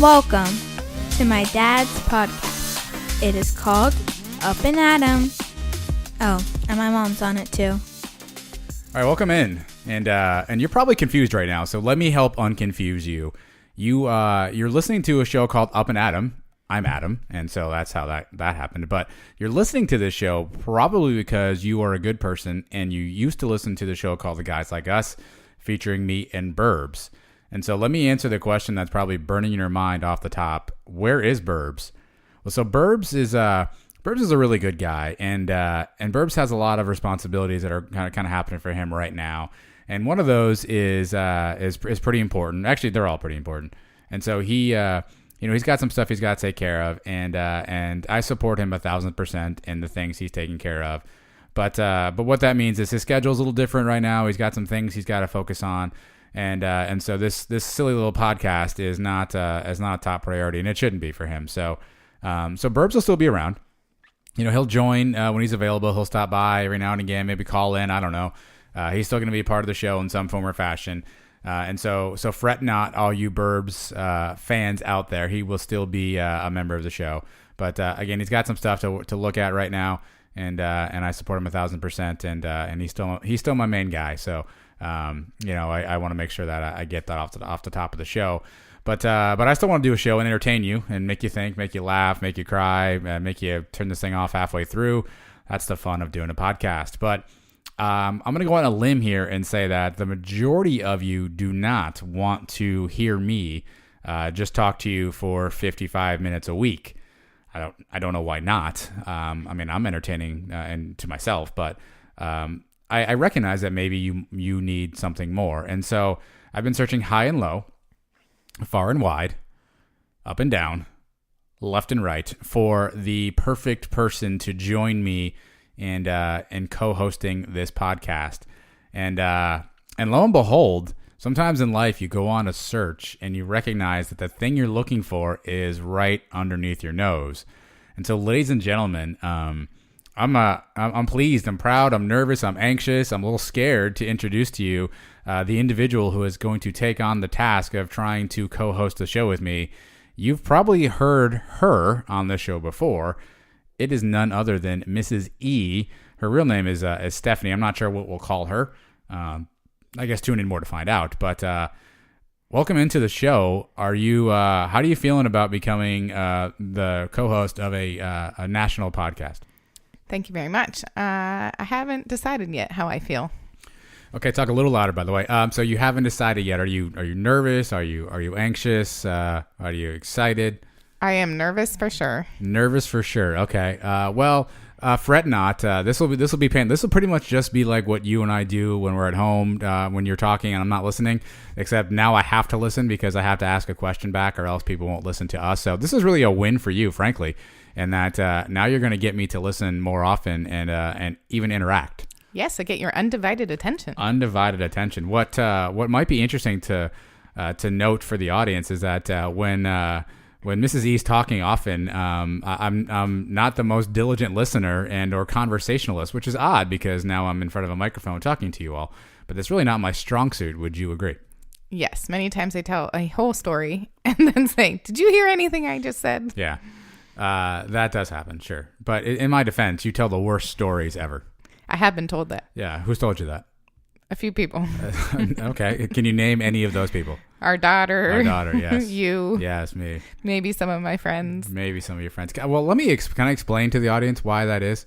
Welcome to my dad's podcast. It is called Up and Adam. Oh, and my mom's on it too. All right, welcome in, and you're probably confused right now. So let me help unconfuse you. You're listening to a show called Up and Adam. I'm Adam, and so that's how that happened. But you're listening to this show probably because you are a good person, and you used to listen to the show called The Guys Like Us, featuring me and Burbs. And so let me answer the question that's probably burning in your mind off the top. Where is Burbs? Well, so Burbs is a really good guy, and Burbs has a lot of responsibilities that are kind of happening for him right now. And one of those is pretty important. Actually, they're all pretty important. And so he's got some stuff he's got to take care of, and I support him 1,000% in the things he's taking care of. But what that means is his schedule's a little different right now. He's got some things he's got to focus on. And so this silly little podcast is not a top priority, and it shouldn't be for him. So Burbs will still be around. He'll join when he's available. He'll stop by every now and again, maybe call in. I don't know. He's still going to be a part of the show in some form or fashion. And so fret not, all you Burbs fans out there. He will still be a member of the show. But again, he's got some stuff to look at right now, and I support him 1,000%. And he's still my main guy. So. I want to make sure that I get that off the top of the show, but I still want to do a show and entertain you and make you think, make you laugh, make you cry, make you turn this thing off halfway through. That's the fun of doing a podcast. But I'm going to go on a limb here and say that the majority of you do not want to hear me just talk to you for 55 minutes a week. I don't know why not. I'm entertaining and to myself, but I recognize that maybe you need something more. And so I've been searching high and low, far and wide, up and down, left and right for the perfect person to join me in co-hosting this podcast. And lo and behold, sometimes in life you go on a search and you recognize that the thing you're looking for is right underneath your nose. And so, ladies and gentlemen, I'm pleased, I'm proud, I'm nervous, I'm anxious, I'm a little scared to introduce to you the individual who is going to take on the task of trying to co-host the show with me. You've probably heard her on the show before. It is none other than Mrs. E. Her real name is Stephanie. I'm not sure what we'll call her. I guess tune in more to find out. But welcome into the show. Are you? How are you feeling about becoming the co-host of a national podcast? Thank you very much. I haven't decided yet how I feel. Okay, talk a little louder, by the way. So you haven't decided yet. Are you nervous? Are you anxious? Are you excited? I am nervous for sure. Nervous for sure. Okay. Fret not. This will be pain. This will pretty much just be like what you and I do when we're at home, when you're talking and I'm not listening. Except now I have to listen because I have to ask a question back, or else people won't listen to us. So this is really a win for you, frankly. And that now you're going to get me to listen more often and even interact. Yes, I get your undivided attention. Undivided attention. What might be interesting to note for the audience is that when Mrs. E's talking often, I'm not the most diligent listener and or conversationalist, which is odd because now I'm in front of a microphone talking to you all. But that's really not my strong suit. Would you agree? Yes. Many times I tell a whole story and then say, "Did you hear anything I just said?" Yeah. That does happen, sure. But in my defense, you tell the worst stories ever. I have been told that. Yeah. Who's told you that? A few people. Okay. Can you name any of those people? Our daughter, yes. You. Yes, me. Maybe some of my friends. Maybe some of your friends. Well, let me can I explain to the audience why that is?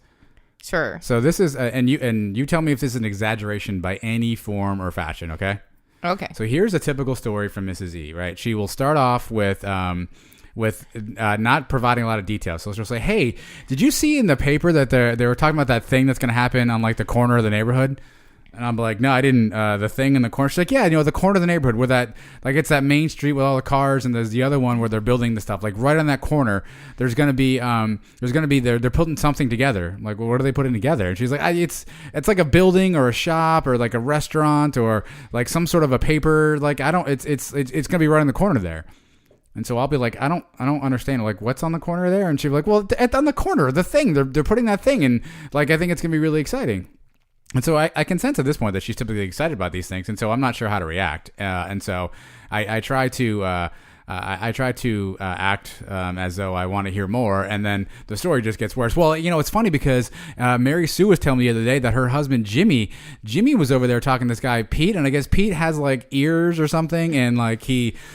Sure. So this is, and you tell me if this is an exaggeration by any form or fashion, okay? Okay. So here's a typical story from Mrs. E, right? She will start off with not providing a lot of details. So she'll say, "Hey, did you see in the paper that they were talking about that thing that's going to happen on like the corner of the neighborhood?" And I'm like, "No, I didn't. The thing in the corner." She's like, "Yeah, the corner of the neighborhood where that, like, it's that main street with all the cars, and there's the other one where they're building the stuff. Like right on that corner, there's gonna be they're putting something together. Like, well, what are they putting together?" And she's like, "It's like a building or a shop or like a restaurant or like some sort of a paper. Like it's gonna be right on the corner there." And so I'll be like, I don't understand. Like, what's on the corner there? And she'll be like, well, on the corner, the thing, they're putting that thing in. Like, I think it's going to be really exciting. And so I can sense at this point that she's typically excited about these things. And so I'm not sure how to react. And so I try to I try to act as though I want to hear more, and then the story just gets worse. Well, it's funny because Mary Sue was telling me the other day that her husband Jimmy was over there talking to this guy Pete, and I guess Pete has like ears or something, and like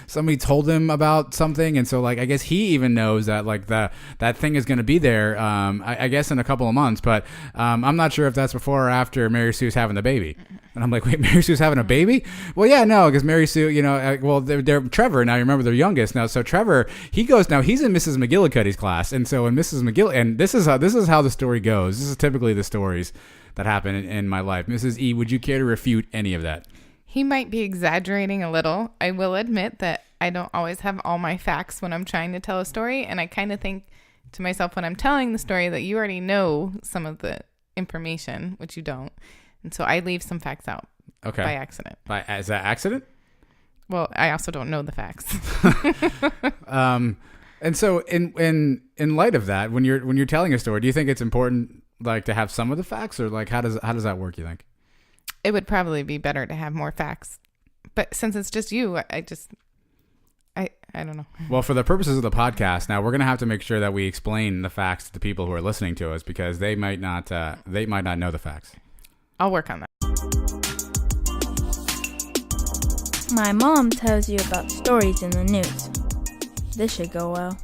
somebody told him about something, and so like I guess he even knows that like that thing is going to be there. I guess in a couple of months, but I'm not sure if that's before or after Mary Sue's having the baby. And I'm like, wait, Mary Sue's having a baby? Well, yeah, no, because Mary Sue, they're Trevor. Now you remember they're youngest now. So Trevor, he's in Mrs. McGillicuddy's class, and so in Mrs. and this is how the story goes. This is typically the stories that happen in my life. Mrs. E, would you care to refute any of that? He might be exaggerating a little. I will admit that I don't always have all my facts when I'm trying to tell a story, and I kind of think to myself when I'm telling the story that you already know some of the information, which you don't. And so I leave some facts out by accident. Is that accident? Well, I also don't know the facts. And so in light of that, when you're telling a story, do you think it's important like to have some of the facts, or like how does that work, you think? It would probably be better to have more facts. But since it's just you, I don't know. Well, for the purposes of the podcast, now we're going to have to make sure that we explain the facts to the people who are listening to us, because they might not know the facts. I'll work on that. My mom tells you about stories in the news. This should go well.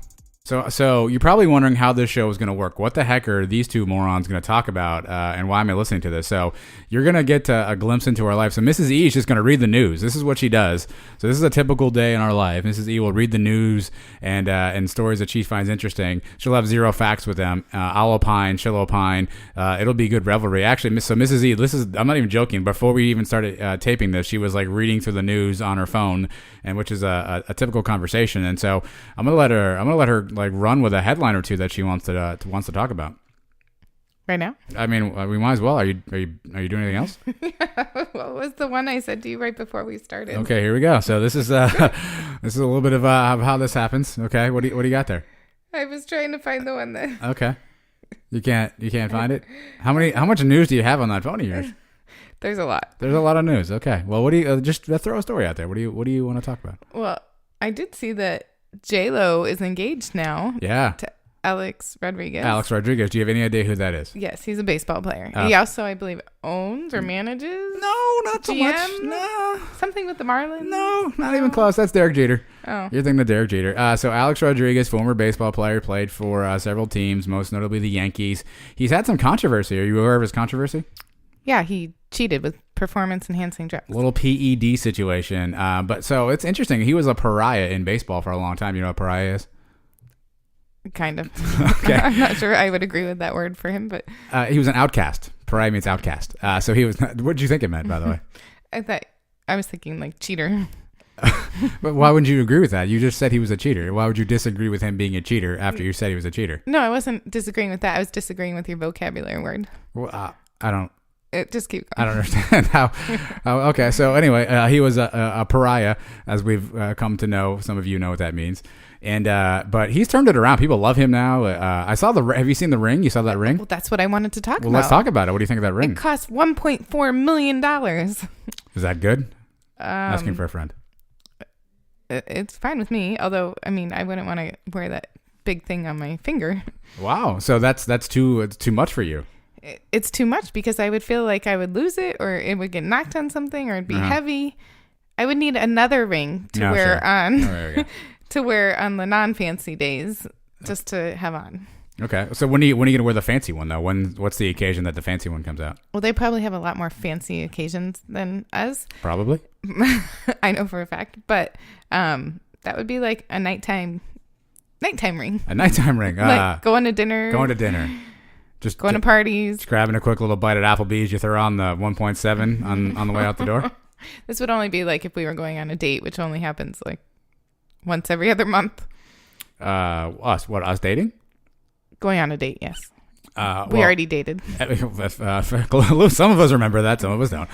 So you're probably wondering how this show is going to work. What the heck are these two morons going to talk about, and why am I listening to this? So you're going to get a glimpse into our life. So Mrs. E is just going to read the news. This is what she does. So this is a typical day in our life. Mrs. E will read the news and stories that she finds interesting. She'll have zero facts with them. I'll opine. She'll opine. It'll be good revelry. Actually, so Mrs. E, I'm not even joking. Before we even started taping this, she was like reading through the news on her phone, and which is a typical conversation. And so I'm gonna let her like run with a headline or two that she wants to talk about. Right now? I mean, we might as well. Are you doing anything else? What was the one I said to you right before we started? Okay, here we go. So this is a little bit of how this happens. Okay, what do you got there? I was trying to find the one that. Okay, you can't find it. How much news do you have on that phone of yours? There's a lot. There's a lot of news. Okay, well, what do you just throw a story out there? What do you want to talk about? Well, I did see that J-Lo is engaged now. Yeah. To Alex Rodriguez. Alex Rodriguez. Do you have any idea who that is? Yes, he's a baseball player. He also, I believe, owns or manages. No, not so much. GM? No. Something with the Marlins. No, not even close. That's Derek Jeter. Oh. You're thinking of Derek Jeter. So Alex Rodriguez, former baseball player, played for several teams, most notably the Yankees. He's had some controversy. Are you aware of his controversy? Yeah, he cheated with performance-enhancing drugs. Little PED situation. But so it's interesting. He was a pariah in baseball for a long time. You know what pariah is? Kind of. Okay. I'm not sure I would agree with that word for him, but he was an outcast. Pariah means outcast. So he was. What did you think it meant, by the way? I was thinking like cheater. But why wouldn't you agree with that? You just said he was a cheater. Why would you disagree with him being a cheater after you said he was a cheater? No, I wasn't disagreeing with that. I was disagreeing with your vocabulary word. Well, I don't. Just keep going. I don't understand how. Okay, so anyway, he was a pariah, as we've come to know. Some of you know what that means. And but he's turned it around. People love him now. I saw have you seen The Ring? You saw that ring? Well, that's what I wanted to talk about. Well, let's talk about it. What do you think of that ring? It cost $1.4 million. Is that good? Asking for a friend. It's fine with me. Although, I mean, I wouldn't want to wear that big thing on my finger. Wow. So that's too much for you. It's too much because I would feel like I would lose it, or it would get knocked on something, or it'd be heavy. I would need another ring to wear on to wear on the non-fancy days, just to have on. Okay. So when are you gonna wear the fancy one though? What's the occasion that the fancy one comes out? Well, they probably have a lot more fancy occasions than us. Probably. I know for a fact, but that would be like a nighttime ring. A nighttime ring. Like going to dinner. Just going to parties. Just grabbing a quick little bite at Applebee's. You throw on the 1.7 on the way out the door. This would only be like if we were going on a date, which only happens like once every other month. Us dating? Going on a date, yes. We already dated. Some of us remember that. Some of us don't.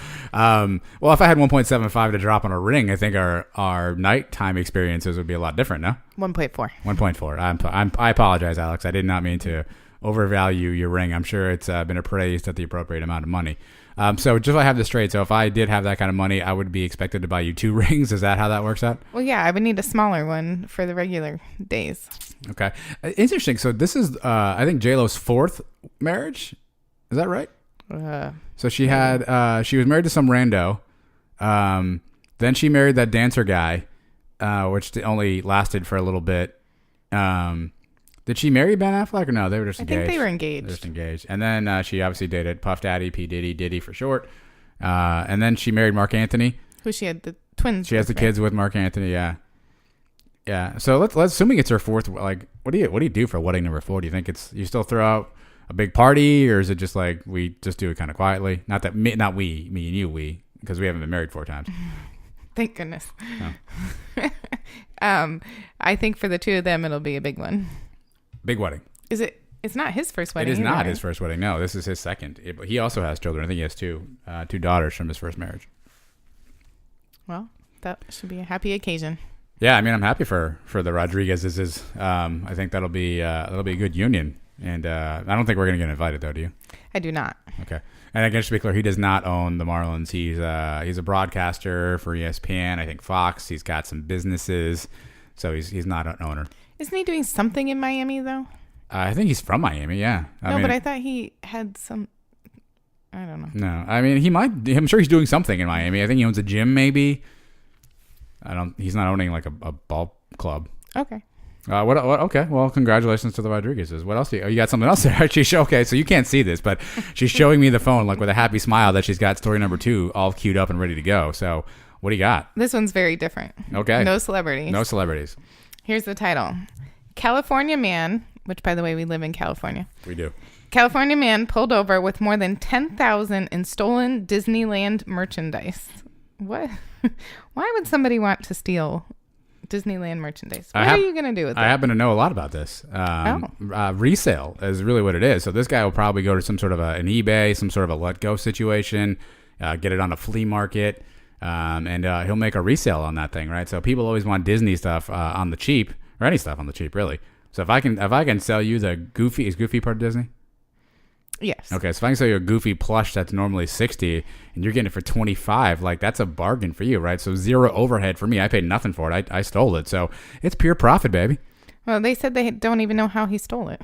Well, if I had 1.75 to drop on a ring, I think our nighttime experiences would be a lot different, no? 1.4. 1.4. I apologize, Alex. I did not mean to overvalue your ring. I'm sure it's been appraised at the appropriate amount of money. So just so I have this straight. So if I did have that kind of money, I would be expected to buy you 2 rings. Is that how that works out? Well, yeah, I would need a smaller one for the regular days. Okay. Interesting. So this is, I think, J-Lo's 4th marriage. Is that right? So she had, she was married to some rando. Then she married that dancer guy, which only lasted for a little bit. Did she marry Ben Affleck or no? They were just engaged. I think they were engaged. They were just engaged. And then she obviously dated Puff Daddy, P. Diddy for short. And then she married Mark Anthony. Who she had the twins. She has the with, kids with Mark Anthony. Yeah. Yeah. So let's assuming it's her 4th. Like, what do you do for wedding number 4? Do you think you still throw out a big party, or is it just like we just do it kind of quietly? Not me and you, because we haven't been married 4 times. Thank goodness. Oh. I think for the 2 of them, it'll be a big one. Big wedding. Is it? It's not his first wedding. It is either, not right? his first wedding. No, this is his second. But he also has children. I think he has 2 daughters from his first marriage. Well, that should be a happy occasion. Yeah, I mean, I'm happy for the Rodriguez's. I think that'll be a good union. And I don't think we're gonna get invited, though. Do you? I do not. Okay. And again, just to be clear, he does not own the Marlins. He's a broadcaster for ESPN. I think Fox. He's got some businesses, so he's not an owner. Isn't he doing something in Miami though? I think he's from Miami. Yeah. But I thought he had some. I don't know. No, I mean he might. I'm sure he's doing something in Miami. I think he owns a gym, maybe. He's not owning like a ball club. Okay. What? Okay. Well, congratulations to the Rodriguezes. What else? You got something else there? Okay, so you can't see this, but she's showing me the phone like with a happy smile that she's got story number 2 all queued up and ready to go. So what do you got? This one's very different. Okay. No celebrities. No celebrities. Here's the title: California man, which by the way we live in California. We do. California man pulled over with more than 10,000 in stolen Disneyland merchandise. What? Why would somebody want to steal Disneyland merchandise? What are you going to do with it? I happen to know a lot about this. Resale is really what it is. So this guy will probably go to some sort of an eBay, some sort of a let go situation, get it on a flea market, and he'll make a resale on that thing, right? So people always want Disney stuff on the cheap, or any stuff on the cheap, really. So if I can sell you the Goofy, is Goofy part of Disney? Yes. Okay, so if I can sell you a Goofy plush that's normally $60 and you're getting it for $25, like that's a bargain for you, right? So 0 overhead for me. I paid nothing for it. I stole it. So it's pure profit, baby. Well, they said they don't even know how he stole it.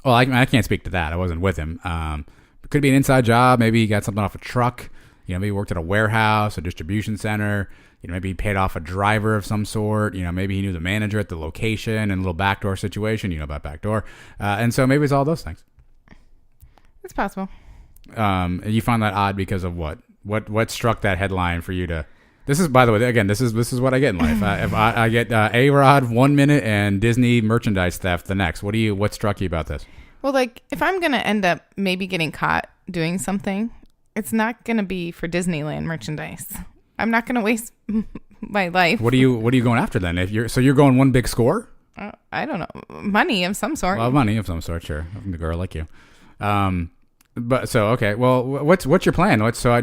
Well, I can't speak to that. I wasn't with him. It could be an inside job. Maybe he got something off a truck. Maybe he worked at a warehouse, a distribution center. Maybe he paid off a driver of some sort. Maybe he knew the manager at the location and a little backdoor situation. You know about backdoor. And so maybe it's all those things. It's possible. You find that odd because of what? What struck that headline for you to? This is, by the way, again, this is what I get in life. If I get A-Rod 1 minute and Disney merchandise theft the next. What struck you about this? Well, like if I'm gonna end up maybe getting caught doing something, it's not gonna be for Disneyland merchandise. I'm not gonna waste my life. What are you going after then? You're going one big score? I don't know, money of some sort. Well, money of some sort, sure. I'm a girl like you. But so okay. Well, what's your plan? Let's do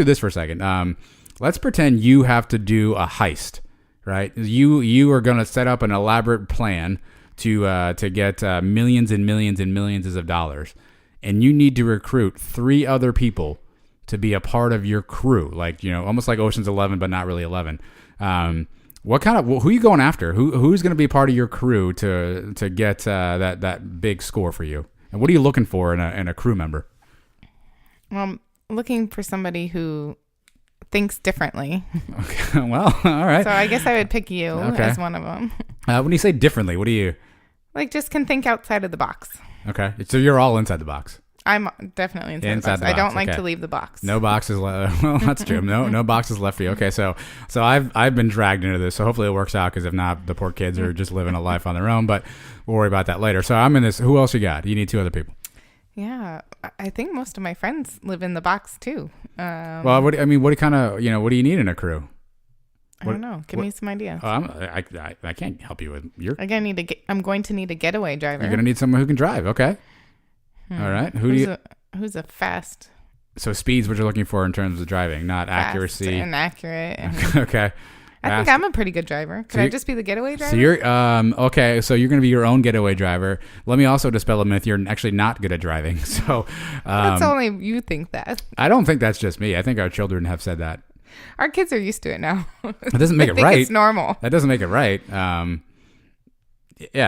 this for a second. Let's pretend you have to do a heist, right? You are going to set up an elaborate plan to get millions and millions and millions of dollars, and you need to recruit 3 other people to be a part of your crew, like almost like Ocean's 11, but not really 11. Who are you going after? Who's going to be part of your crew to get that big score for you? And what are you looking for in a crew member? Well, I'm looking for somebody who thinks differently. Okay. Well, all right. So I guess I would pick you as one of them. When you say differently, what do you... Like just can think outside of the box. Okay. So you're all inside the box. I'm definitely inside the box. I don't like to leave the box. No boxes left. Well, that's true. No boxes left for you. Okay, so I've been dragged into this. So hopefully it works out, because if not, the poor kids are just living a life on their own. But we'll worry about that later. So I'm in this. Who else you got? You need 2 other people. Yeah, I think most of my friends live in the box too. Well, what do you need in a crew? I don't know. Give me some idea. I can't help you with your. I'm going to need a getaway driver. You're going to need someone who can drive. Okay. All right. Who's a fast? So speed's what you're looking for in terms of driving, not Fast accuracy and accurate. Okay. I think I'm a pretty good driver. Could I just be the getaway driver? So you're okay. So you're going to be your own getaway driver. Let me also dispel a myth. You're actually not good at driving. So That's only you think that. I don't think that's just me. I think our children have said that. Our kids are used to it now. It doesn't make I it think right. It's normal. That doesn't make it right. Yeah,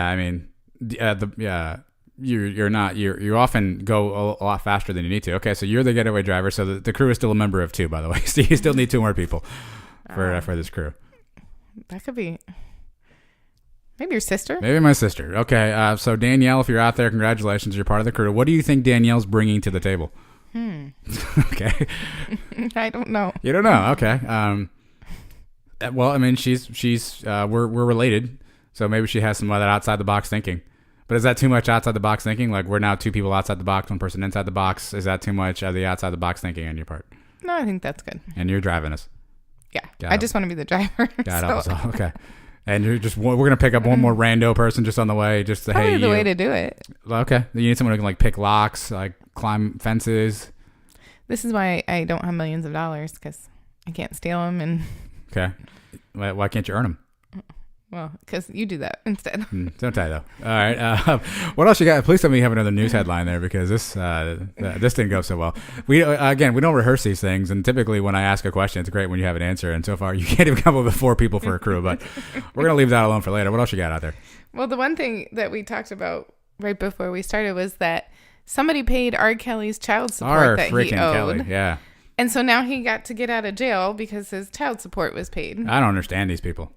I mean, you often go a lot faster than you need to. Okay, so you're the getaway driver. So the crew is still a member of 2, by the way. So you still need 2 more people for this crew. That could be maybe your sister. Maybe my sister. Okay, so Danielle, if you're out there, congratulations, you're part of the crew. What do you think Danielle's bringing to the table? Okay. I don't know. You don't know. Okay. Well, I mean, we're related, so maybe she has some of that outside the box thinking. But is that too much outside the box thinking? Like, we're now 2 people outside the box, 1 person inside the box. Is that too much of the outside the box thinking on your part? No, I think that's good. And you're driving us. Yeah. I just want to be the driver. God help us all. Okay. And we're going to pick up one more rando person just on the way, just to, probably hey, the way to do it. Okay. You need someone who can, like, pick locks, like, climb fences. This is why I don't have millions of dollars, because I can't steal them. And okay. Why can't you earn them? Well, because you do that instead. Don't I, though? All right. What else you got? Please tell me you have another news headline there, because this didn't go so well. We don't rehearse these things, and typically when I ask a question, it's great when you have an answer. And so far, you can't even come up with 4 people for a crew. But we're gonna leave that alone for later. What else you got out there? Well, the one thing that we talked about right before we started was that somebody paid R. Kelly's child support that he owed. Kelly, yeah. And so now he got to get out of jail because his child support was paid. I don't understand these people.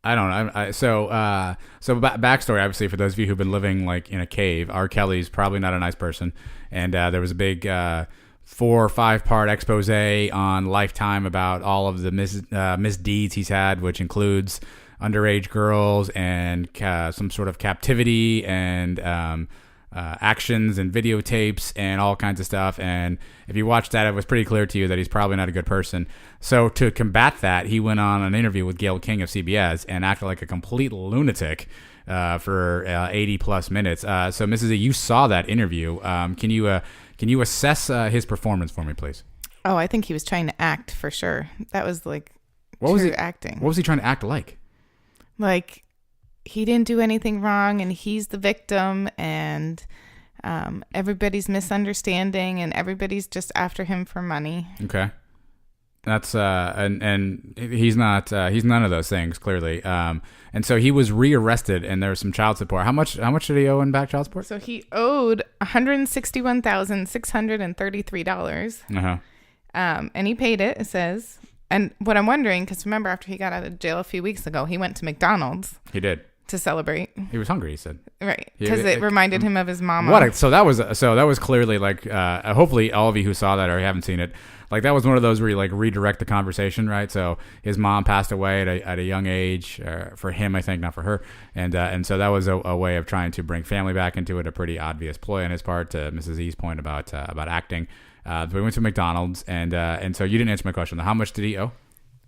I don't know. So backstory, obviously, for those of you who've been living like in a cave, R. Kelly's probably not a nice person. And there was a big 4 or 5 part expose on Lifetime about all of the misdeeds he's had, which includes underage girls and some sort of captivity and actions and videotapes and all kinds of stuff. And if you watched that, it was pretty clear to you that he's probably not a good person. So to combat that, he went on an interview with Gayle King of CBS and acted like a complete lunatic for 80 plus minutes. So Mrs. E, you saw that interview. Can you assess his performance for me, please? Oh, I think he was trying to act for sure. That was like acting. What was he trying to act like? Like he didn't do anything wrong and he's the victim and everybody's misunderstanding and everybody's just after him for money. Okay. That's and he's not he's none of those things clearly. And so he was rearrested and there was some child support. How much did he owe in back child support? So he owed $161,633. Uh-huh. And he paid it, it says. And what I'm wondering, because remember after he got out of jail a few weeks ago, he went to McDonald's. He did. To celebrate. He was hungry, he said. Right. Because it reminded him of his mama. So that was clearly like, hopefully all of you who saw that or haven't seen it, like that was one of those where you like redirect the conversation, right? So his mom passed away at a young age, for him, I think, not for her. And so that was a way of trying to bring family back into it, a pretty obvious ploy on his part, to Mrs. E's point about acting. So we went to McDonald's and so you didn't answer my question. How much did he owe?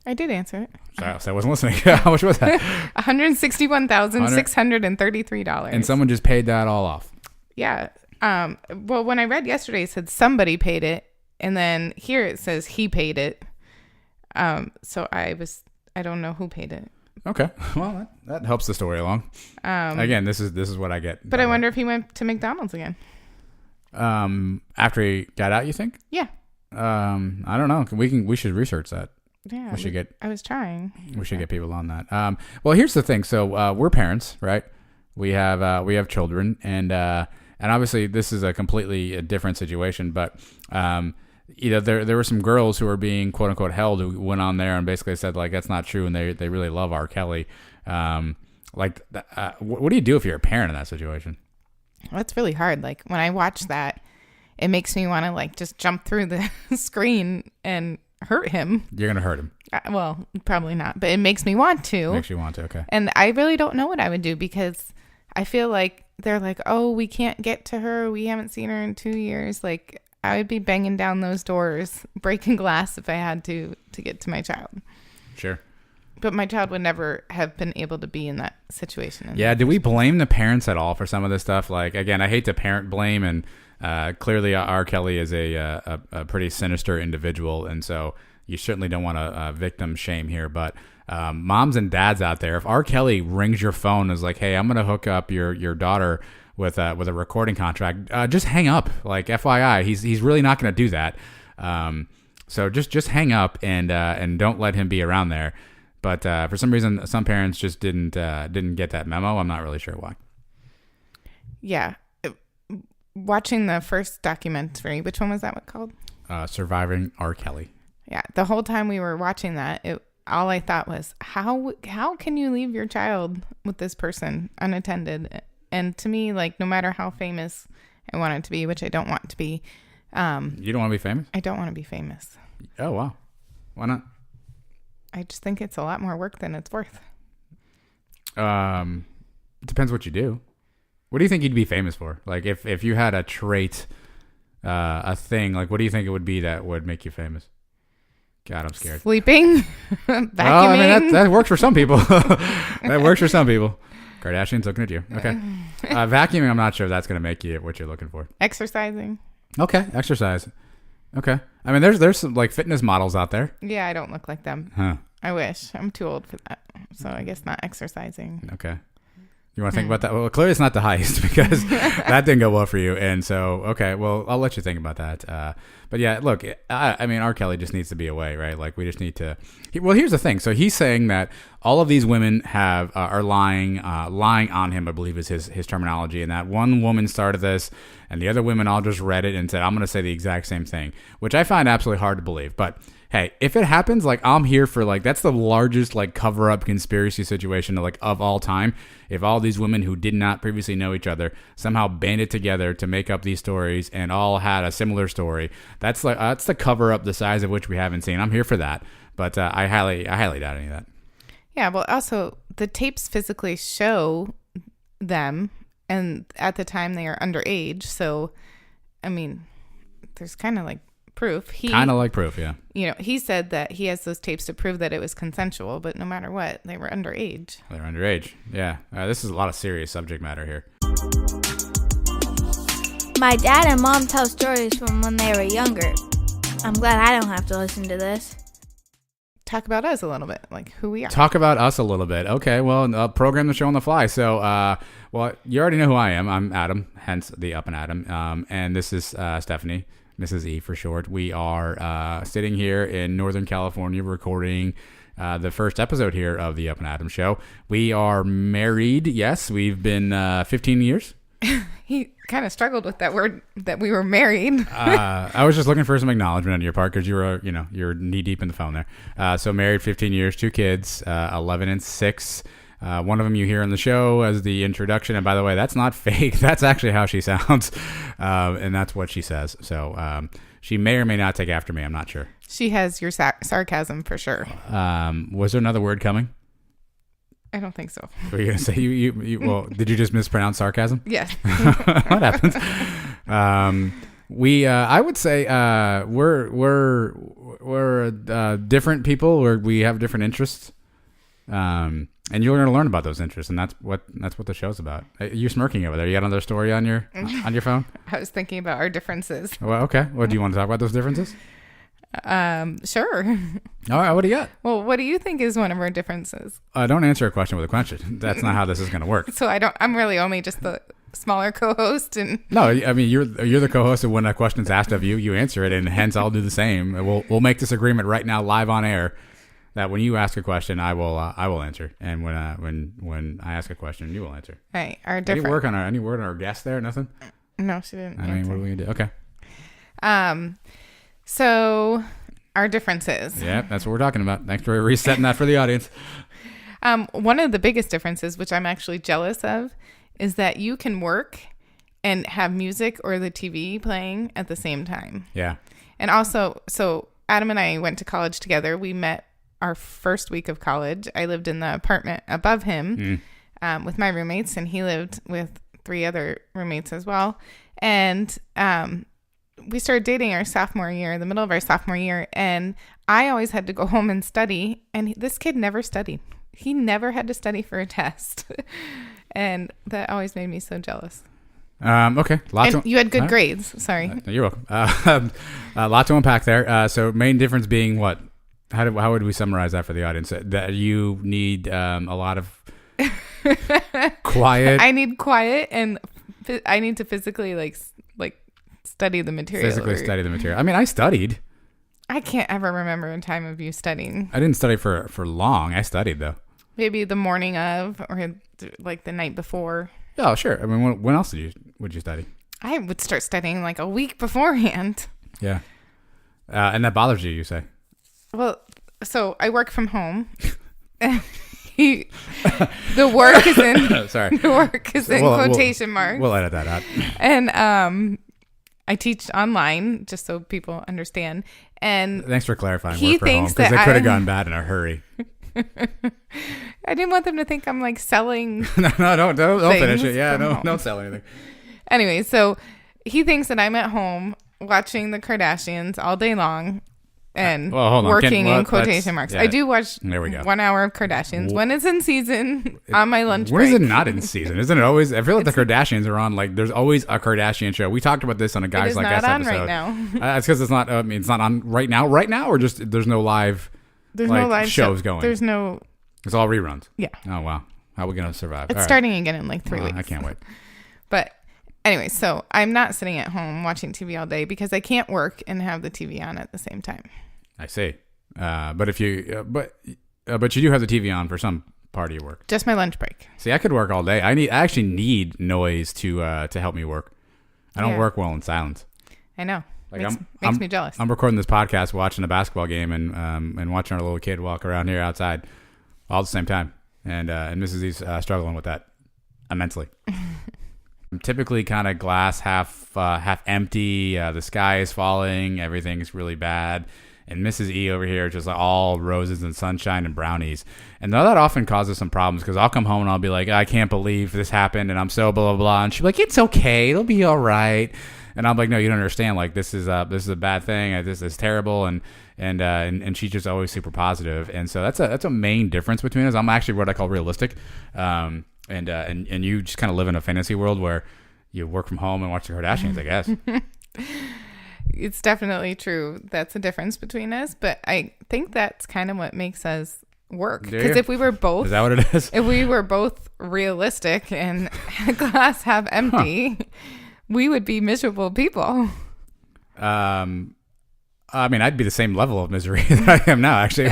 I did answer it. Sorry, I wasn't listening. How much was that? $161,633. And someone just paid that all off. Yeah. Well, when I read yesterday, it said somebody paid it, and then here it says he paid it. So I don't know who paid it. Okay. Well, that helps the story along. Again, this is what I get. But I wonder if he went to McDonald's again. After he got out, you think? Yeah. I don't know. We should research that. Yeah, I was trying. We should get people on that. Well, here's the thing. So we're parents, right? We have children, and obviously this is a completely different situation. But there were some girls who were being quote unquote held who went on there and basically said like that's not true, and they really love R. Kelly. What do you do if you're a parent in that situation? Well, it's really hard. Like when I watch that, it makes me want to like just jump through the screen and hurt him. You're gonna hurt him. Well, probably not, but it makes me want to. Makes you want to, okay. And I really don't know what I would do because I feel like they're like, oh, we can't get to her. We haven't seen her in 2 years. Like I would be banging down those doors, breaking glass if I had to get to my child. Sure. But my child would never have been able to be in that situation. Yeah. Do we blame the parents at all for some of this stuff? Like, again, I hate to parent blame, and clearly R. Kelly is a pretty sinister individual, and so you certainly don't want to victim shame here. But moms and dads out there, if R. Kelly rings your phone and is like, hey, I'm going to hook up your daughter with a recording contract, just hang up. Like, FYI, he's really not going to do that. So just hang up and don't let him be around there. But for some reason, some parents just didn't get that memo. I'm not really sure why. Yeah. Watching the first documentary, which one was that one called? Surviving R. Kelly. Yeah. The whole time we were watching that, all I thought was, how can you leave your child with this person unattended? And to me, like, no matter how famous I want it to be, which I don't want to be. You don't want to be famous? I don't want to be famous. Oh, wow. Why not? I just think it's a lot more work than it's worth. It depends what you do. What do you think you'd be famous for? Like, if you had a trait, a thing, like, what do you think it would be that would make you famous? God, I'm scared. Sleeping, vacuuming. Oh, I mean, that works for some people. That works for some people. Kardashian's looking at you. Okay. Vacuuming, I'm not sure if that's going to make you what you're looking for. Exercising. Okay. Exercise. Okay. I mean, there's some, like, fitness models out there. Yeah, I don't look like them. Huh. I wish. I'm too old for that. So I guess not exercising. Okay. You want to think about that? Well, clearly it's not the heist because that didn't go well for you. And so, okay, well, I'll let you think about that. But yeah, look, I mean, R. Kelly just needs to be away, right? Like, we just need to. Well, here's the thing. So he's saying that all of these women are lying on him, I believe is his terminology, and that one woman started this, and the other women all just read it and said, I'm going to say the exact same thing, which I find absolutely hard to believe. But hey, if it happens, like, I'm here for, like, that's the largest, like, cover-up conspiracy situation, like, of all time. If all these women who did not previously know each other somehow banded together to make up these stories and all had a similar story, that's the cover-up the size of which we haven't seen. I'm here for that, but I highly doubt any of that. Yeah, well, also, the tapes physically show them, and at the time they are underage, so, I mean, there's kind of, like, proof. Kind of like proof, yeah. You know, he said that he has those tapes to prove that it was consensual, but no matter what, they were underage. They're underage, yeah. This is a lot of serious subject matter here. My dad and mom tell stories from when they were younger. I'm glad I don't have to listen to this. Talk about us a little bit, like who we are. Talk about us a little bit. Okay, well, program the show on the fly. So, well, you already know who I am. I'm Adam, hence the Up and Adam. And this is Stephanie, Mrs. E for short. We are sitting here in Northern California recording the first episode here of the Up and Adam show. We are married. Yes, we've been 15 years. He kind of struggled with that word that we were married. I was just looking for some acknowledgement on your part because you're knee deep in the phone there. So married 15 years, 2 kids, 11 and 6. One of them you hear on the show as the introduction. And by the way, that's not fake. That's actually how she sounds. And that's what she says. So she may or may not take after me. I'm not sure. She has your sarcasm for sure. Was there another word coming? I don't think so. Were you going to say you well, did you just mispronounce sarcasm? Yes. What happens? I would say we're different people where we have different interests. And you're going to learn about those interests, and that's what the show's about. You're smirking over there. You got another story on your phone? I was thinking about our differences. Well, okay. Well, do you want to talk about those differences? Sure. All right. What do you got? Well, what do you think is one of our differences? Don't answer a question with a question. That's not how this is going to work. So I'm really only just the smaller co-host, and no, I mean you're the co-host, and when a question's asked of you, you answer it, and hence I'll do the same. We'll make this agreement right now, live on air, that when you ask a question, I will answer, and when I ask a question, you will answer. Right. Our different. Any word on our guest there? Nothing. No, she didn't. I mean, what are we gonna do? Okay. So our differences. Yeah, that's what we're talking about. Thanks for resetting that for the audience. One of the biggest differences, which I'm actually jealous of, is that you can work and have music or the TV playing at the same time. Yeah. And also, so Adam and I went to college together. We met our first week of college. I lived in the apartment above him with my roommates, and he lived with 3 other roommates as well. And we started dating our sophomore year, the middle of our sophomore year, and I always had to go home and study, and this kid never studied. He never had to study for a test. And that always made me so jealous. Okay. You had good grades. Sorry. You're welcome. A lot to unpack there. So main difference being what? How would we summarize that for the audience? That you need a lot of quiet. I need quiet, and I need to physically like study the material. Study the material. I mean, I studied. I can't ever remember a time of you studying. I didn't study for long. I studied though. Maybe the morning of, or like the night before. Oh, sure. I mean, when else would you study? I would start studying like a week beforehand. Yeah. And that bothers you say? Well, so I work from home. The work is in. Sorry. The work is in quotation marks. We'll edit that out. And I teach online, just so people understand. And thanks for clarifying. He work from thinks home, because that it could have gone bad in a hurry. I didn't want them to think I'm like selling. No, don't finish it. Yeah, don't sell anything. Anyway, so he thinks that I'm at home watching the Kardashians all day long and working in quotation marks. Yeah, I do watch 1 hour of Kardashians when it's in season on my lunch break. When is it not in season? Isn't it always? I feel like the Kardashians are on, like, there's always a Kardashian show. We talked about this on a Guys Like Us episode. It's not on right now. It's because it's not, it's not on right now, or just there's no live, no live shows going. There's no. It's all reruns. Yeah. Oh, wow. How are we going to survive? It's starting again in like 3 weeks. I can't wait. But anyway, so I'm not sitting at home watching TV all day because I can't work and have the TV on at the same time. I see. But if you, but you do have the TV on for some part of your work. Just my lunch break. See, I could work all day. I actually need noise to help me work. I don't work well in silence. I know. Makes me jealous. I'm recording this podcast, watching a basketball game, and watching our little kid walk around here outside all at the same time. And Mrs. E's struggling with that immensely. I'm typically kind of glass half empty. The sky is falling. Everything's really bad. And Mrs. E over here just like all roses and sunshine and brownies. And that often causes some problems because I'll come home and I'll be like, I can't believe this happened and I'm so blah, blah, blah. And she'll be like, it's okay. It'll be all right. And I'm like, no, you don't understand. Like, this is a bad thing. This is terrible. And she's just always super positive. And so that's a main difference between us. I'm actually what I call realistic. And you just kind of live in a fantasy world where you work from home and watch the Kardashians, I guess. It's definitely true. That's a difference between us. But I think that's kind of what makes us work. Because if we were both... Is that what it is? If we were both realistic and glass half empty, we would be miserable people. I mean, I'd be the same level of misery that I am now, actually.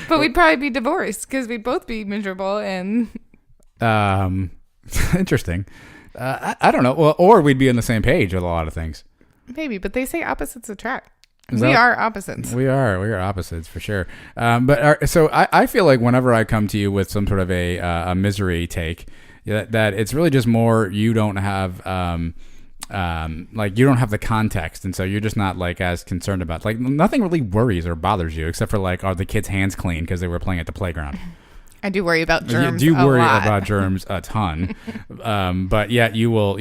But we'd probably be divorced because we'd both be miserable and... Interesting. I don't know. Well, or we'd be on the same page with a lot of things. Maybe, but they say opposites attract. We are opposites. We are opposites for sure. So I feel like whenever I come to you with some sort of a misery take, that it's really just more you don't have like you don't have the context, and so you're just not like as concerned about, like, nothing really worries or bothers you except for like, are the kids' hands clean because they were playing at the playground. I do worry about germs. You do worry about germs a ton, but yet you'll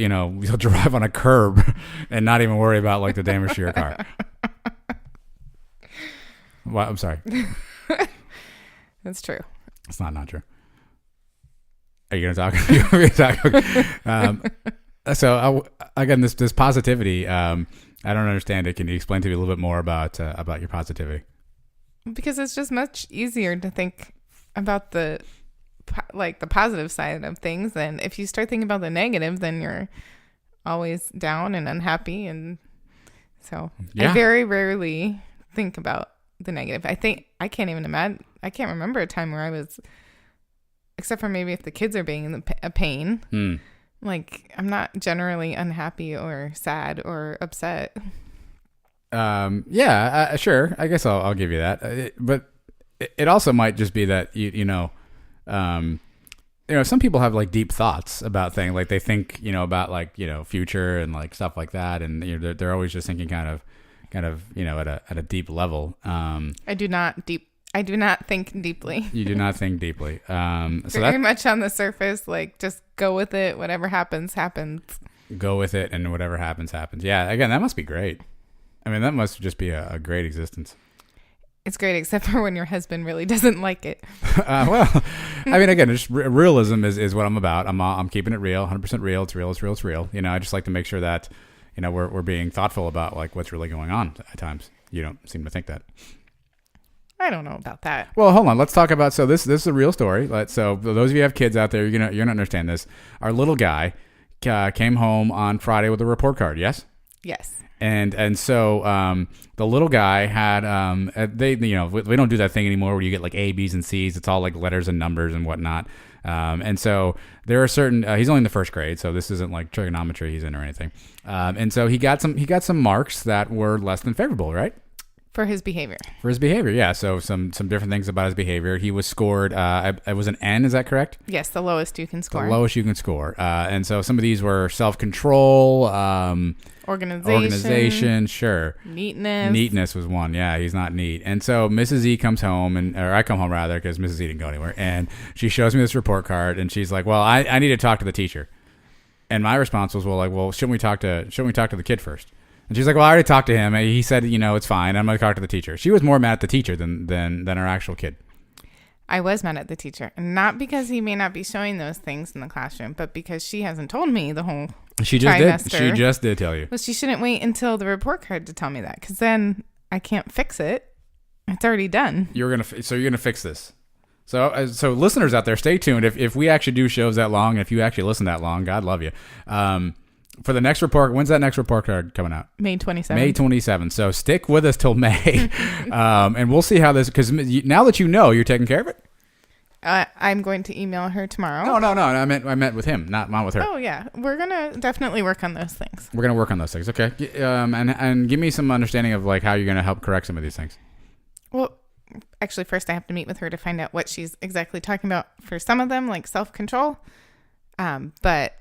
drive on a curb and not even worry about like the damage to your car. Well, I'm sorry. That's true. It's not true. Are you gonna talk? So again, this positivity. I don't understand it. Can you explain to me a little bit more about your positivity? Because it's just much easier to think about the positive side of things, and if you start thinking about the negative, then you're always down and unhappy. And so I very rarely think about the negative. I can't remember a time where I was, except for maybe if the kids are being in a pain. Like, I'm not generally unhappy or sad or upset. Sure, I guess I'll give you that. But it also might just be that some people have like deep thoughts about things, like they think about like future and like stuff like that, and they're always just thinking kind of at a deep level. I do not think deeply. You do not think deeply. So very much on the surface, like just go with it. Whatever happens. Go with it, and whatever happens. Yeah. Again, that must be great. I mean, that must just be a great existence. It's great, except for when your husband really doesn't like it. Well, I mean, again, just realism is what I'm about. I'm keeping it real, 100% real. It's real. It's real. It's real. I just like to make sure that we're being thoughtful about like what's really going on at times. You don't seem to think that. I don't know about that. Well, hold on. Let's talk about. So this is a real story. So for those of you who have kids out there, you're gonna understand this. Our little guy came home on Friday with a report card. Yes. Yes. And so the little guy had we don't do that thing anymore where you get like A, B's, and C's. It's all like letters and numbers and whatnot. And so there are certain. He's only in the first grade, so this isn't like trigonometry he's in or anything. And so he got some marks that were less than favorable, right? For his behavior. For his behavior, yeah. So some different things about his behavior. He was scored. It was an N. Is that correct? Yes, the lowest you can score. The lowest you can score. And so some of these were self-control, organization, sure. Neatness was one. Yeah, he's not neat. And so Mrs. E comes home, or I come home rather, because Mrs. E didn't go anywhere. And she shows me this report card, and she's like, "Well, I need to talk to the teacher." And my response was, "Well, shouldn't we talk to the kid first?" And she's like, "Well, I already talked to him. He said, it's fine. I'm going to talk to the teacher." She was more mad at the teacher than our actual kid. I was mad at the teacher, and not because he may not be showing those things in the classroom, but because she hasn't told me the whole She just trimester. did. She just did tell you. Well, she shouldn't wait until the report card to tell me that, because then I can't fix it. It's already done. You're gonna fix this. So listeners out there, stay tuned. If we actually do shows that long, if you actually listen that long, God love you. For the next report, when's that next report card coming out? May 27th. May 27th. So stick with us till May, and we'll see how this. Because now that you're taking care of it. I'm going to email her tomorrow. No. I meant with him, not with her. Oh yeah, we're gonna definitely work on those things. We're gonna work on those things. Okay. And give me some understanding of like how you're gonna help correct some of these things. Well, actually, first I have to meet with her to find out what she's exactly talking about for some of them, like self-control. But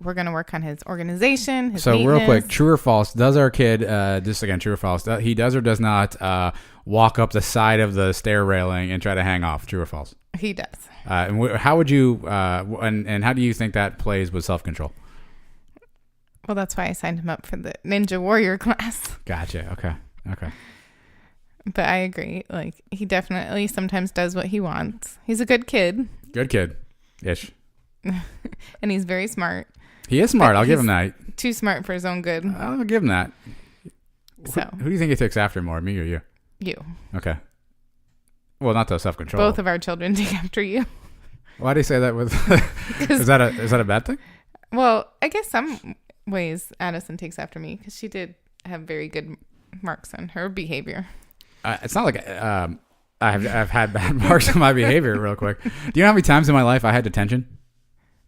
we're going to work on his organization, his neatness. Real quick, true or false, does our kid, just again, true or false, he does or does not walk up the side of the stair railing and try to hang off? True or false? He does. And how would you, and how do you think that plays with self-control? Well, that's why I signed him up for the Ninja Warrior class. Gotcha. Okay. But I agree. Like, he definitely sometimes does what he wants. He's a good kid. Good kid-ish. And he's very smart. He is smart. I'll give him that. Too smart for his own good. I'll give him that. So who do you think he takes after more, me or you? You. Okay. Well, not the self-control. Both of our children take after you. Why do you say that? Is that a bad thing? Well, I guess some ways Addison takes after me because she did have very good marks on her behavior. It's not like I've had bad marks on my behavior. Real quick, do you know how many times in my life I had detention?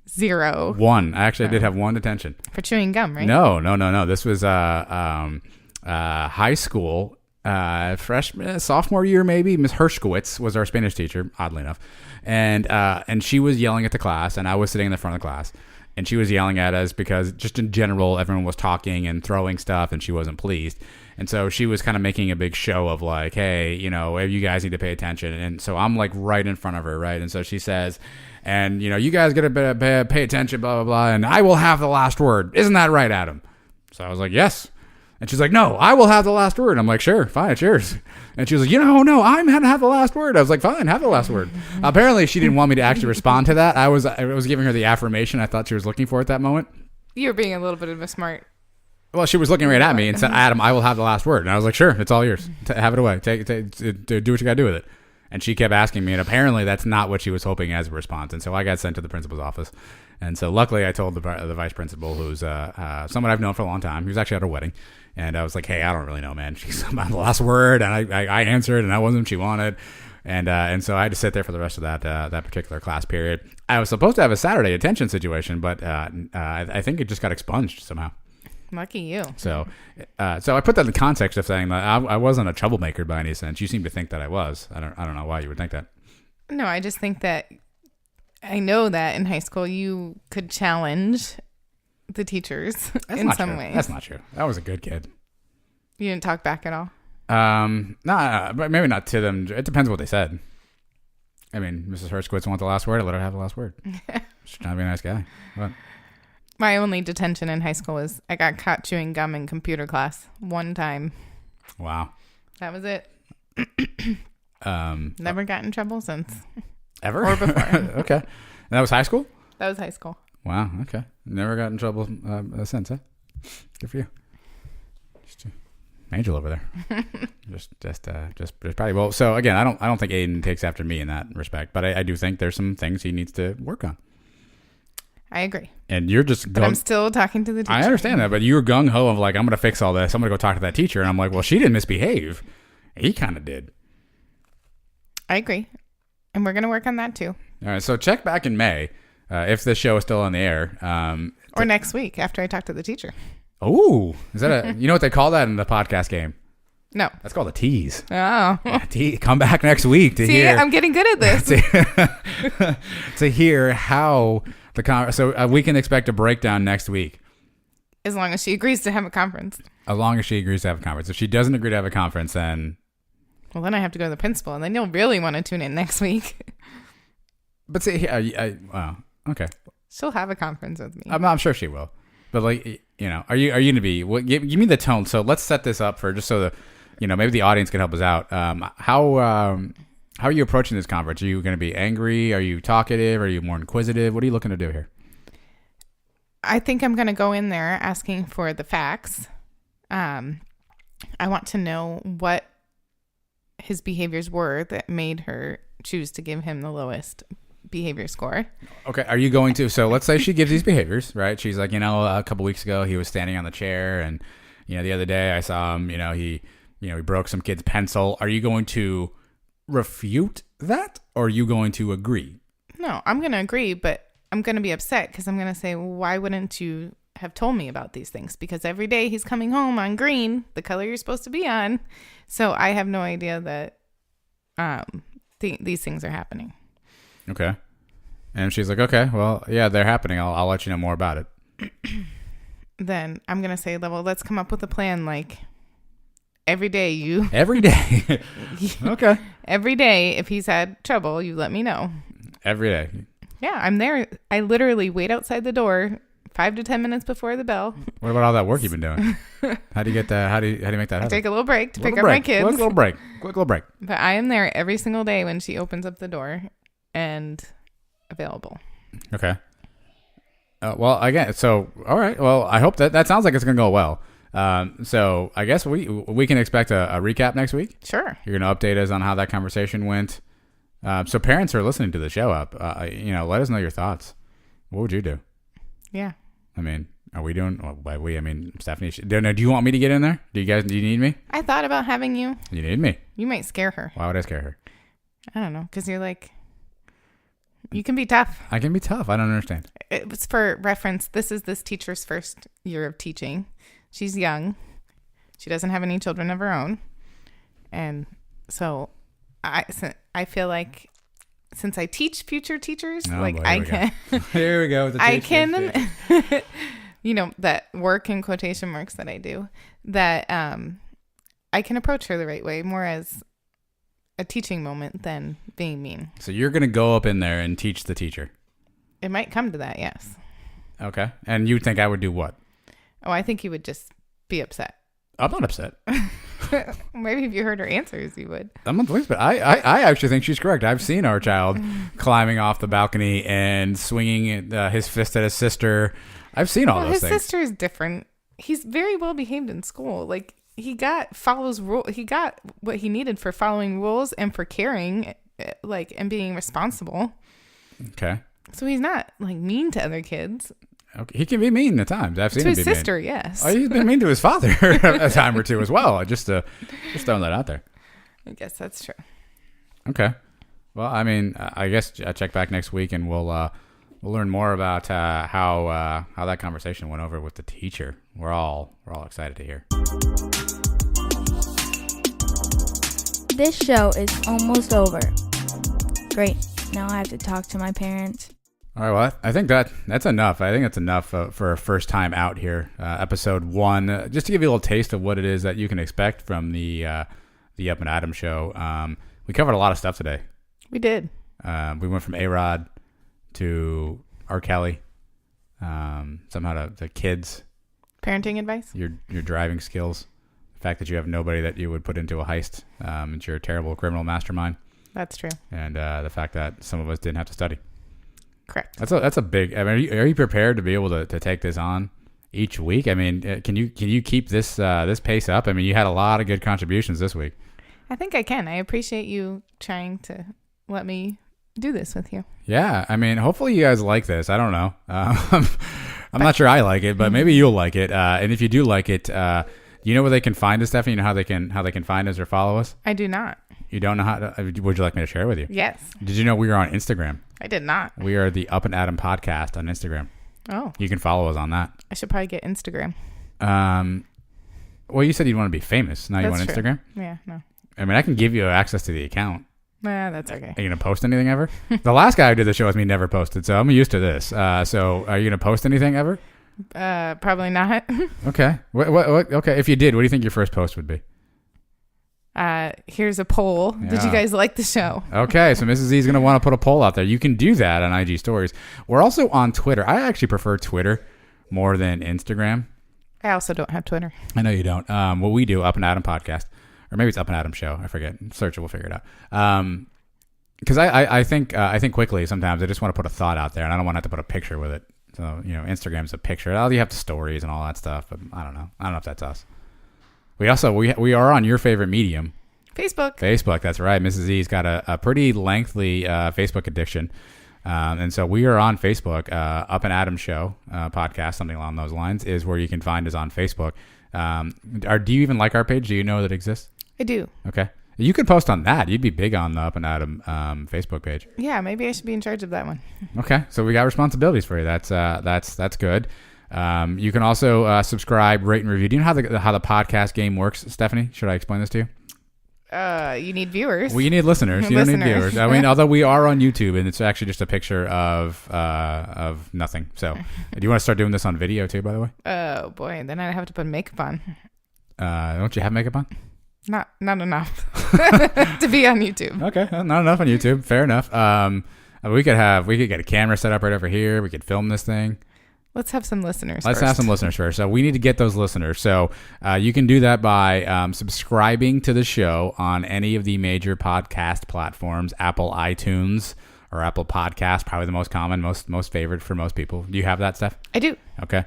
0. One. I actually did have one detention for chewing gum, right? No. This was high school, freshman, sophomore year maybe. Miss Hershkowitz was our Spanish teacher, oddly enough, and she was yelling at the class, and I was sitting in the front of the class. And she was yelling at us because just in general, everyone was talking and throwing stuff and she wasn't pleased. And so she was kind of making a big show of like, hey, you guys need to pay attention. And so I'm like right in front of her, right? And so she says, and, you guys got to pay attention, blah, blah, blah. And I will have the last word. Isn't that right, Adam? So I was like, yes. And she's like, no, I will have the last word. I'm like, sure, fine, it's yours. And she was like, no, I'm going to have the last word. I was like, fine, have the last word. Apparently, she didn't want me to actually respond to that. I was giving her the affirmation I thought she was looking for at that moment. You're being a little bit of a smart. Well, she was looking right at me and said, Adam, I will have the last word. And I was like, sure, it's all yours. Have it away. Do what you got to do with it. And she kept asking me, and apparently that's not what she was hoping as a response. And so I got sent to the principal's office. And so luckily I told the vice principal, who's someone I've known for a long time. He was actually at her wedding. And I was like, hey, I don't really know, man. She's about the last word. And I answered, and that wasn't what she wanted. And so I had to sit there for the rest of that particular class period. I was supposed to have a Saturday attention situation, but I think it just got expunged somehow. Lucky you. So I put that in the context of saying that I wasn't a troublemaker by any sense. You seem to think that I was. I don't know why you would think that. No, I just think that I know that in high school you could challenge the teachers in some ways. That's not true. I was a good kid. You didn't talk back at all? No, but maybe not to them. It depends what they said. I mean, Mrs. Hershkowitz wanted the last word. I let her have the last word. She's trying to be a nice guy. What? My only detention in high school was I got caught chewing gum in computer class one time. Wow. That was it. Never got in trouble since. Ever? Or before. Okay. And that was high school? That was high school. Wow. Okay. Never got in trouble since, huh? Good for you. Angel over there. just probably. Well, so again, I don't think Aiden takes after me in that respect, but I do think there's some things he needs to work on. I agree. And you're just But I'm still talking to the teacher. I understand that, but you were gung ho of like, I'm going to fix all this. I'm going to go talk to that teacher. And I'm like, well, she didn't misbehave. He kind of did. I agree. And we're going to work on that too. All right. So check back in May if the show is still on the air. Or next week after I talk to the teacher. Oh, is that you know what they call that in the podcast game? No. That's called a tease. Oh. Come back next week to See, hear. I'm getting good at this. to hear how so we can expect a breakdown next week. As long as she agrees to have a conference. As long as she agrees to have a conference. If she doesn't agree to have a conference, then... Well, then I have to go to the principal, and then you'll really want to tune in next week. But see, wow, okay. She'll have a conference with me. I'm sure she will. But like, you know, are you going to be... give me the tone. So let's set this up for just so that, you know, maybe the audience can help us out. How are you approaching this conference? Are you going to be angry? Are you talkative? Are you more inquisitive? What are you looking to do here? I think I'm going to go in there asking for the facts. I want to know what his behaviors were that made her choose to give him the lowest behavior score. Okay. Are you going to, so let's say she gives these behaviors, right? She's like, you know, a couple weeks ago he was standing on the chair, and, you know, the other day I saw him, he broke some kid's pencil. Are you going to refute that, or are you going to agree? No, I'm going to agree, but I'm going to be upset because I'm going to say, well, why wouldn't you have told me about these things? Because every day he's coming home on green, the color you're supposed to be on. So I have no idea that these things are happening. Okay. And she's like, okay, well, yeah, they're happening. I'll let you know more about it. Then I'm going to say, well, let's come up with a plan. Like every day Every day. Okay. Every day, if he's had trouble, you let me know. Every day. Yeah, I'm there. I literally wait outside the door 5 to 10 minutes before the bell. What about all that work you've been doing? How do you get that? How do you make that happen? Take a little break to pick up my kids. Quick little break. But I am there every single day when she opens up the door and available. Okay. Well, again, so all right. Well, I hope that sounds like it's gonna go well. So I guess we can expect a recap next week. Sure. You're gonna update us on how that conversation went. So parents are listening to the show up. Let us know your thoughts. What would you do? Yeah. I mean, are we doing? Well, by we, I mean Stephanie. Do you want me to get in there? Do you need me? I thought about having you. You need me. You might scare her. Why would I scare her? I don't know, because you're like, you can be tough. I can be tough. I don't understand. It was for reference. This is this teacher's first year of teaching. She's young. She doesn't have any children of her own, and so I feel like since I teach future teachers, I can. Here we go. I can, that work in quotation marks that I do, that I can approach her the right way, more as a teaching moment than being mean. So you're going to go up in there and teach the teacher. It might come to that, yes. Okay. And you think I would do what? Oh, I think you would just be upset. I'm not upset. Maybe if you heard her answers, you would. I'm not the least bit. I actually think she's correct. I've seen our child climbing off the balcony and swinging his fist at his sister. I've seen all those things. His sister is different. He's very well behaved in school. Like he got what he needed for following rules and for caring, and being responsible. Okay. So he's not like mean to other kids. Okay. He can be mean at times. I've seen him be mean. To his sister, yes. Oh, he's been mean to his father a time or two as well. Just throwing that out there. I guess that's true. Okay. Well, I mean, I guess I check back next week and we'll learn more about how that conversation went over with the teacher. We're all excited to hear. This show is almost over. Great. Now I have to talk to my parents. All right, well, I think that's enough. I think that's enough for a first time out here, episode 1. Just to give you a little taste of what it is that you can expect from the Up and Adam show. We covered a lot of stuff today. We did. We went from A-Rod to R. Kelly, somehow to kids. Parenting advice? Your driving skills. The fact that you have nobody that you would put into a heist. That you're a terrible criminal mastermind. That's true. And the fact that some of us didn't have to study. Correct. That's a big. I mean, are you prepared to be able to take this on each week. I mean, can you keep this this pace up? I mean, you had a lot of good contributions this week. I think I can. I appreciate you trying to let me do this with you. Yeah, I mean, hopefully you guys like this. I don't know. I'm not sure I like it, but maybe you'll like it. And if you do like it, you know where they can find us, Stephanie? You know how they can find us or follow us? I do not. You don't know how to? Would you like me to share it with you? Yes. Did you know we are on Instagram? I did not. We are the Up and Adam podcast on Instagram. Oh. You can follow us on that. I should probably get Instagram. Well, you said you'd want to be famous. Now you want That's true. Instagram? Yeah, no. I mean, I can give you access to the account. Nah, that's okay. Are you going to post anything ever? The last guy who did the show with me never posted, so I'm used to this. So are you going to post anything ever? Probably not. Okay. What? Okay. If you did, what do you think your first post would be? Here's a poll. Did you Yeah. guys like the show? Okay, so Mrs. Z is going to want to put a poll out there. You can do that on IG Stories. We're also on Twitter. I actually prefer Twitter more than Instagram. I also don't have Twitter. I know you don't. What we do, Up and Adam podcast, or maybe it's Up and Adam show. I forget. Search it. We'll figure it out. Because I think quickly sometimes I just want to put a thought out there, and I don't want to have to put a picture with it. So Instagram's a picture. You have the stories and all that stuff, but I don't know. I don't know if that's us. We also we are on your favorite medium, Facebook. Facebook. That's right. Mrs. Z's got a pretty lengthy Facebook addiction, and so we are on Facebook. Up and Adam show podcast, something along those lines, is where you can find us on Facebook. Do you even like our page? Do you know that exists? I do. Okay. You could post on that. You'd be big on the Up and Adam Facebook page. Yeah, maybe I should be in charge of that one. Okay, so we got responsibilities for you. That's good. You can also subscribe, rate, and review. Do you know how the podcast game works, Stephanie? Should I explain this to you? You need viewers. Well, you need listeners. You don't need Listeners. viewers. I mean, although we are on YouTube, and it's actually just a picture of nothing. So, do you want to start doing this on video too? By the way. Oh boy, then I'd have to put makeup on. Don't you have makeup on? Not enough to be on YouTube. Okay, well, not enough on YouTube. Fair enough. We could get a camera set up right over here. We could film this thing. Let's have some listeners. Let's first. have some listeners first. So we need to get those listeners. So you can do that by subscribing to the show on any of the major podcast platforms, Apple iTunes or Apple Podcast, probably the most common, most favored for most people. Do you have that, Steph? I do. Okay.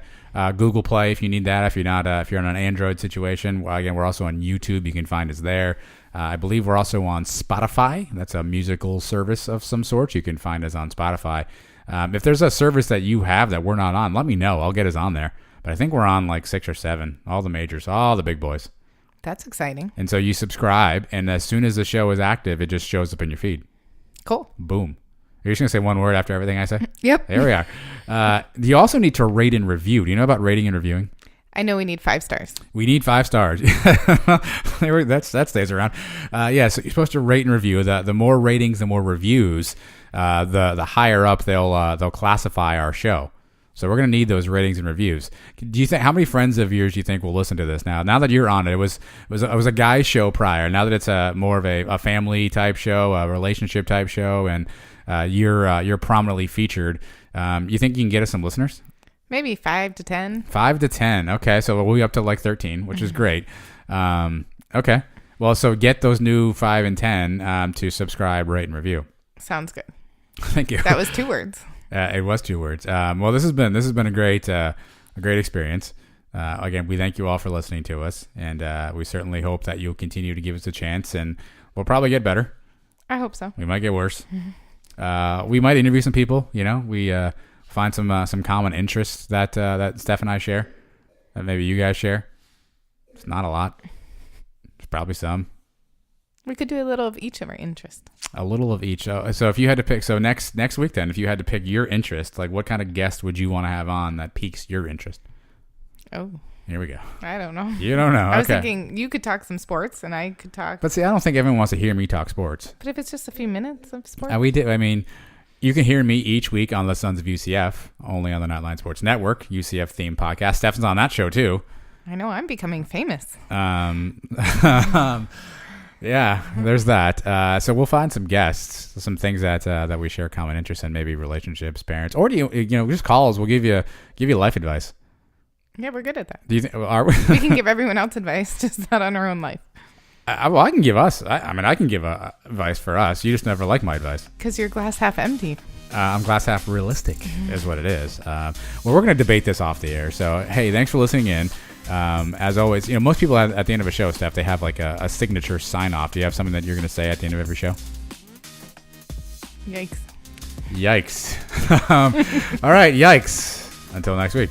Google Play if you need that. If you're in an Android situation, well, again, we're also on YouTube. You can find us there. I believe we're also on Spotify. That's a musical service of some sort. You can find us on Spotify. If there's a service that you have that we're not on, let me know. I'll get us on there. But I think we're on like 6 or 7, all the majors, all the big boys. That's exciting. And so you subscribe, and as soon as the show is active, it just shows up in your feed. Cool. Boom. You're just going to say one word after everything I say? Yep. There we are. You also need to rate and review. Do you know about rating and reviewing? I know we need 5 stars. We need 5 stars. that stays around. So you're supposed to rate and review. The more ratings, the more reviews, the higher up they'll classify our show. So we're gonna need those ratings and reviews. Do you think how many friends of yours do you think will listen to this now? Now that you're on it, it was a guy's show prior. Now that it's more of a family type show, a relationship type show, and you're prominently featured. You think you can get us some listeners? Maybe 5 to 10. 5 to 10. Okay, so we'll be up to like 13, which is great. Okay. Well, so get those new 5 and 10 to subscribe, rate, and review. Sounds good. Thank you. That was 2 words. It was 2 words. Well, this has been a great experience. Again, we thank you all for listening to us, and we certainly hope that you'll continue to give us a chance, and we'll probably get better. I hope so. We might get worse. We might interview some people. We find some common interests that Steph and I share, that maybe you guys share. It's not a lot. It's probably some. We could do a little of each of our interests. A little of each. So if you had to pick, so next week then, if you had to pick your interest, like what kind of guest would you want to have on that piques your interest? Oh. Here we go. I don't know. You don't know. I was Okay. thinking you could talk some sports and I could talk. But see, I don't think everyone wants to hear me talk sports. But if it's just a few minutes of sports. We did. I mean, you can hear me each week on the Sons of UCF, only on the Nightline Sports Network, UCF themed podcast. Steph's on that show too. I know. I'm becoming famous. Yeah, there's that. So we'll find some guests, some things that we share common interest in, maybe relationships, parents, or do you just call us. We'll give you life advice. Yeah, we're good at that. Do you think are we? We can give everyone else advice, just not on our own life. Well, I can give us. I can give advice for us. You just never like my advice. Because you're glass half empty. I'm glass half realistic is what it is. Well, we're going to debate this off the air. So, hey, thanks for listening in. As always, most people at the end of a show, Steph, they have like a signature sign off. Do you have something that you're going to say at the end of every show? Yikes. Yikes. All right. Yikes. Until next week.